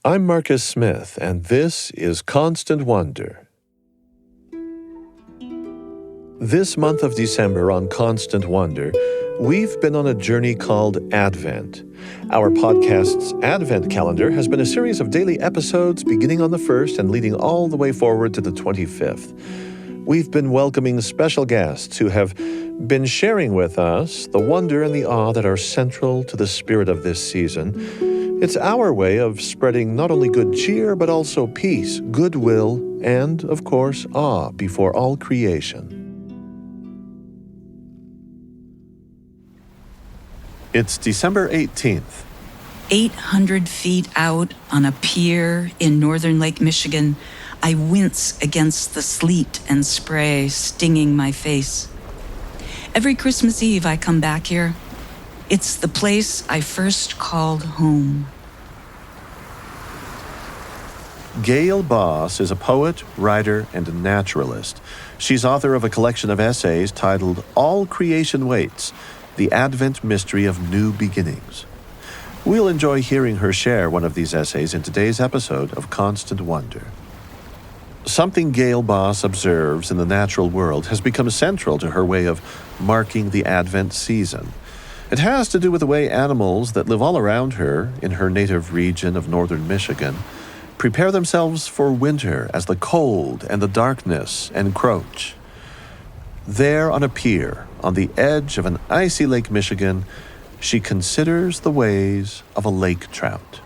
I'm Marcus Smith, and this is Constant Wonder. This month of December on Constant Wonder, we've been on a journey called Advent. Our podcast's Advent calendar has been a series of daily episodes beginning on the 1st and leading all the way forward to the 25th. We've been welcoming special guests who have been sharing with us the wonder and the awe that are central to the spirit of this season. It's our way of spreading not only good cheer, but also peace, goodwill, and, of course, awe before all creation. It's December 18th. 800 feet out on a pier in northern Lake Michigan, I wince against the sleet and spray stinging my face. Every Christmas Eve I come back here. It's the place I first called home. Gayle Boss is a poet, writer, and a naturalist. She's author of a collection of essays titled All Creation Waits, The Advent Mystery of New Beginnings. We'll enjoy hearing her share one of these essays in today's episode of Constant Wonder. Something Gayle Boss observes in the natural world has become central to her way of marking the Advent season. It has to do with the way animals that live all around her in her native region of northern Michigan prepare themselves for winter as the cold and the darkness encroach. There on a pier, on the edge of an icy Lake Michigan, she considers the ways of a lake trout.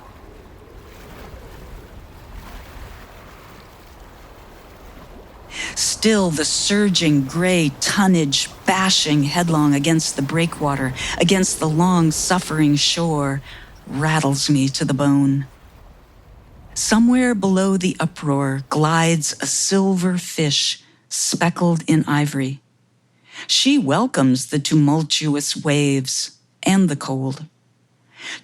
Still, the surging gray tonnage bashing headlong against the breakwater, against the long suffering shore, rattles me to the bone. Somewhere below the uproar glides a silver fish speckled in ivory. She welcomes the tumultuous waves and the cold.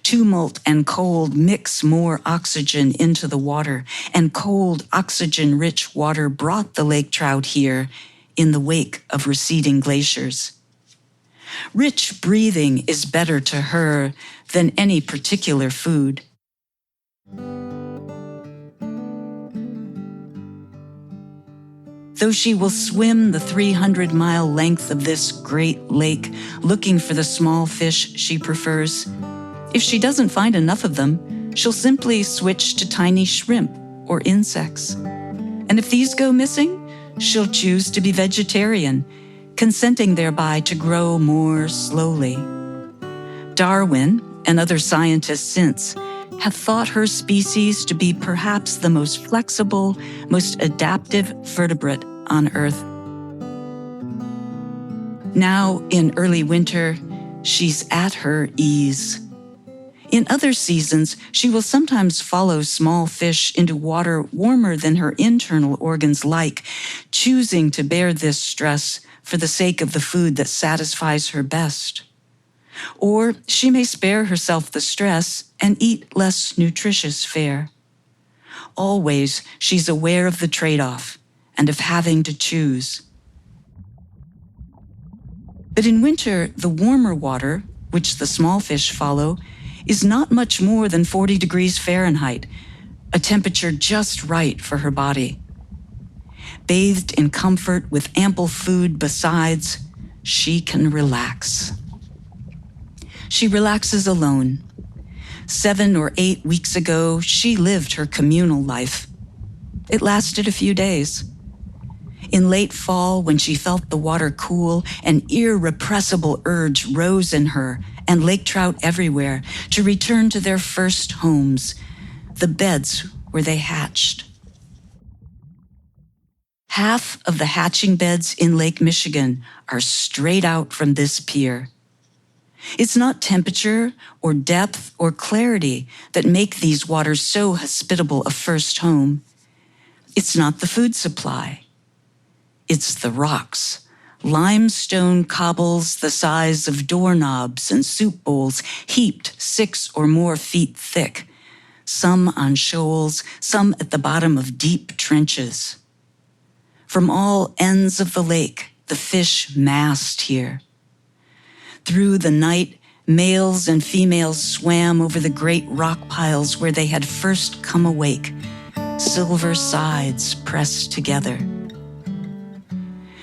Tumult and cold mix more oxygen into the water, and cold, oxygen-rich water brought the lake trout here in the wake of receding glaciers. Rich breathing is better to her than any particular food. Though she will swim the 300-mile length of this great lake looking for the small fish she prefers, if she doesn't find enough of them, she'll simply switch to tiny shrimp or insects. And if these go missing, she'll choose to be vegetarian, consenting thereby to grow more slowly. Darwin and other scientists since have thought her species to be perhaps the most flexible, most adaptive vertebrate on Earth. Now, in early winter, she's at her ease. In other seasons, she will sometimes follow small fish into water warmer than her internal organs like, choosing to bear this stress for the sake of the food that satisfies her best. Or she may spare herself the stress and eat less nutritious fare. Always, she's aware of the trade-off and of having to choose. But in winter, the warmer water, which the small fish follow, is not much more than 40 degrees Fahrenheit, a temperature just right for her body. Bathed in comfort with ample food besides, she can relax. She relaxes alone. 7 or 8 weeks ago, she lived her communal life. It lasted a few days. In late fall, when she felt the water cool, an irrepressible urge rose in her and lake trout everywhere to return to their first homes, the beds where they hatched. Half of the hatching beds in Lake Michigan are straight out from this pier. It's not temperature or depth or clarity that make these waters so hospitable a first home. It's not the food supply. It's the rocks. Limestone cobbles the size of doorknobs and soup bowls heaped 6 or more feet thick, some on shoals, some at the bottom of deep trenches. From all ends of the lake, the fish massed here. Through the night, Males and females swam over the great rock piles where they had first come awake, silver sides pressed together.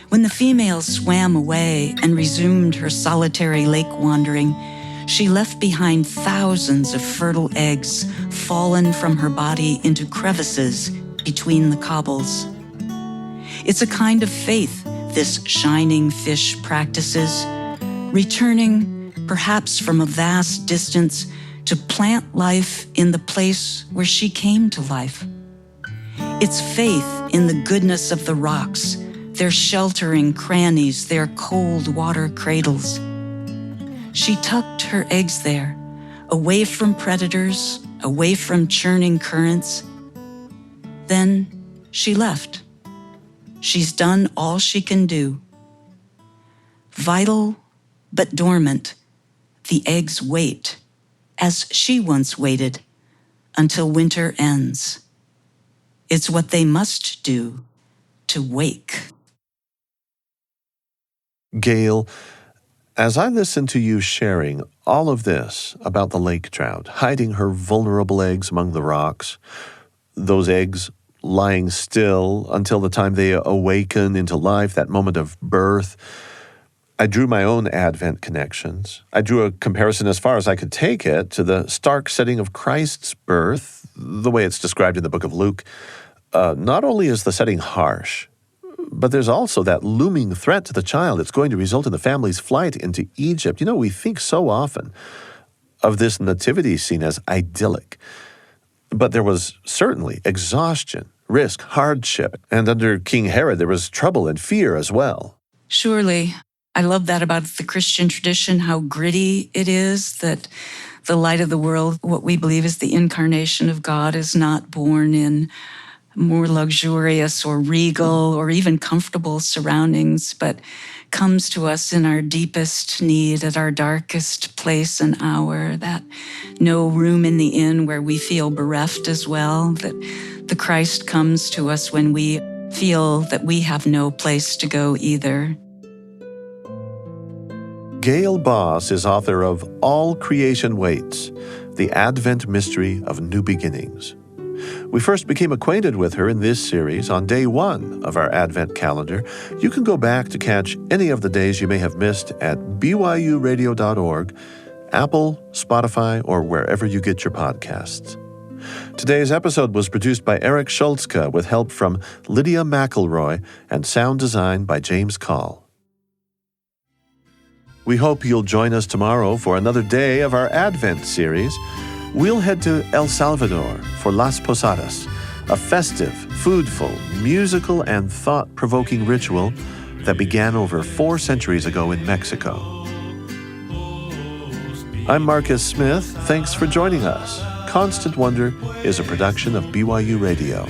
When the female swam away and resumed her solitary lake wandering, she left behind thousands of fertile eggs fallen from her body into crevices between the cobbles. It's a kind of faith this shining fish practices, returning perhaps from a vast distance to plant life in the place where she came to life. It's faith in the goodness of the rocks, their sheltering crannies, their cold water cradles. She tucked her eggs there, away from predators, away from churning currents. Then she left. She's done all she can do. Vital but dormant, the eggs wait, as she once waited, until winter ends. It's what they must do to wake. Gayle, as I listen to you sharing all of this about the lake trout, hiding her vulnerable eggs among the rocks, those eggs lying still until the time they awaken into life, that moment of birth, I drew my own Advent connections. I drew a comparison as far as I could take it to the stark setting of Christ's birth, the way it's described in the book of Luke. Not only is the setting harsh, but there's also that looming threat to the child. It's going to result in the family's flight into Egypt. You know, we think so often of this nativity scene as idyllic. But there was certainly exhaustion, risk, hardship. And under King Herod, there was trouble and fear as well. Surely. I love that about the Christian tradition, how gritty it is, that the light of the world, what we believe is the incarnation of God, is not born in more luxurious or regal or even comfortable surroundings, but comes to us in our deepest need, at our darkest place and hour, that no room in the inn where we feel bereft as well, that the Christ comes to us when we feel that we have no place to go either. Gayle Boss is author of All Creation Waits, The Advent Mystery of New Beginnings. We first became acquainted with her in this series on day 1 of our Advent calendar. You can go back to catch any of the days you may have missed at byuradio.org, Apple, Spotify, or wherever you get your podcasts. Today's episode was produced by Eric Schultzka with help from Lydia McElroy and sound design by James Call. We hope you'll join us tomorrow for another day of our Advent series. We'll head to El Salvador for Las Posadas, a festive, foodful, musical, and thought-provoking ritual that began over 4 centuries ago in Mexico. I'm Marcus Smith. Thanks for joining us. Constant Wonder is a production of BYU Radio.